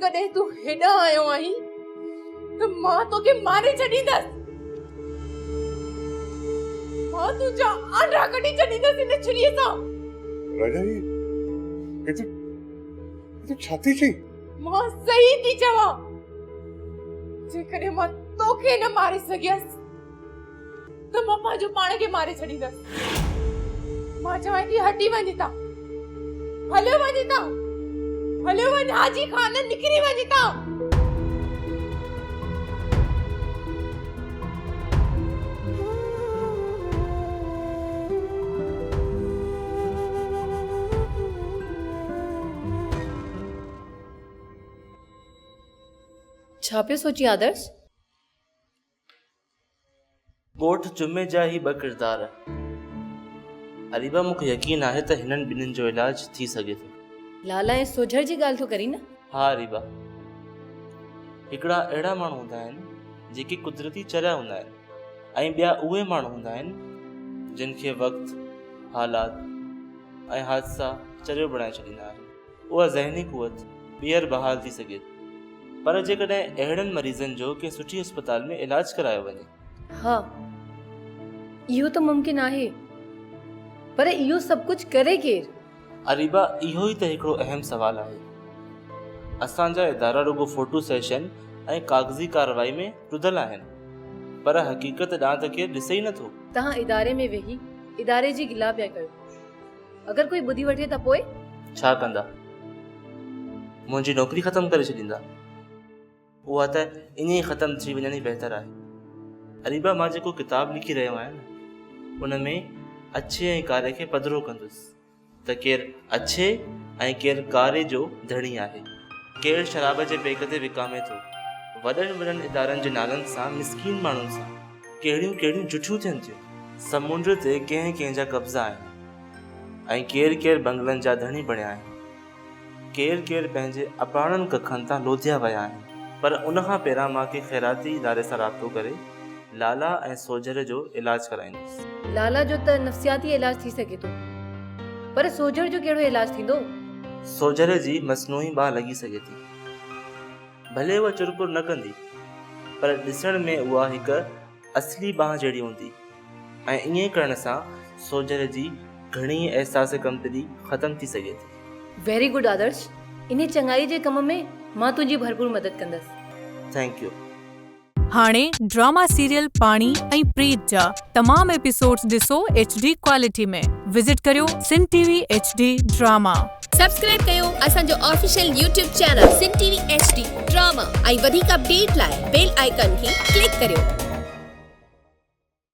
जेकॾहिं तूं हेॾा आयो आहीं त मां तोखे मारे छॾींदसि। मां तुंहिंजा आंडा कढी छॾींदसि इन छुरीअ सां। राजा ये तो छाती चई। मां सही थी चवां। जेकॾहिं मां तोखे न मारे सघियसि त मां पंहिंजो पाण खे मारे छॾींदसि। मां चवां थी हटी वञ था, हलियो वञ था, हलियो वञ, हाजी खान निकिरी वञ था। छा पियो सोची आदर्श? ॻोठ जुमे जा ही ॿ किरदार। अरीबा मूंखे यकीन आहे त हिननि ॿिन्हिनि जो इलाज थी सघे थो। लाला ऐं सोझर जी ॻाल्हि थो करी न? हा अरीबा, हिकिड़ा अहिड़ा माण्हू हूंदा आहिनि जेके कुदरती चरिया हूंदा आहिनि ऐं ॿिया उहे माण्हू हूंदा आहिनि जिन खे वक़्तु, हालात ऐं हादसा चरियो बणाए छॾींदा आहिनि। उहा ज़हनी क़ुवत ॿीहर बहाल थी सघे थी, पर जेकॾहिं अहिड़नि मरीज़नि जो कंहिं सुठी अस्पताल में इलाज करायो वञे। हा, इहो त मुमकिन आहे, पर इहो सभु कुझु करे केरु? अरीबा, इहो ई त हिकिड़ो अहम सवाल आहे। असांजा इदारा रुगो फोटो सेशन ऐं कागज़ी कार्रवाई में रुधल आहिनि, पर हक़ीक़त ॾांहुं त केरु ॾिसे ई नथो। तव्हां इदारे में वेही इदारे जी गिला पिया कयो। अगरि कोई ॿुधी वठे त पोइ छा कंदा? मुंहिंजी नौकरी ख़तमु करे छॾींदा। उहा त ईअं ई ख़तमु थी वञण ई बहितर आहे। अरीबा, मां जेको किताबु लिखी रहियो आहियां न, उन में अच्छे ऐं कारे खे पधिरो कंदुसि त केरु अच्छे ऐं केरु कारे जो धणी आहे, केरु शराब जे पेक ते विकामे थो, वॾनि वॾनि इदारनि जे नालनि सां मिसकीन माण्हुनि सां कहिड़ियूं कहिड़ियूं जुठियूं थियनि थियूं। समुंड ते कंहिं कंहिंजा कब्ज़ा आहिनि ऐं केरु केरु बंगलनि जा धणी बणिया आहिनि, केरु केरु पंहिंजे अपाणनि कखनि तां लोधिया विया आहिनि। पर उनखां पहिरां मां के ख़ैराती इदारे सां राब्तो करे लाला ऐं सोजर जो इलाज कराईंदुसि। लाला जो त नफ़्सियाती इलाज थी सघे थो, पर सोजर जो कहिड़ो इलाज थींदो? सोजर जी मसनूई बाह लॻी सघे थी। भले उहा चुरपुर न कंदी, पर ॾिसण में उहा हिकु असली बाह जहिड़ी हूंदी ऐं ईअं करण सां सोजर जी घणी एहसास कमतरी ख़तमु थी सघे थी। वेरी गुड आदर्श, इन चङाई जे कम में मां तुंहिंजी भरपूर मदद कंदसि। Thank U. हाणे ड्रामा सीरियल पाणी ऐं प्रीत जा तमाम एपिसोड्स ॾिसो HD क्वालिटी में। विजिट करियो सिन TV HD ड्रामा। सब्सक्राइब कयो असांजो ऑफिशियल YouTube चैनल सिन TV HD ड्रामा ऐं वधीक अपडेट लाइ बेल आइकन खे क्लिक करियो।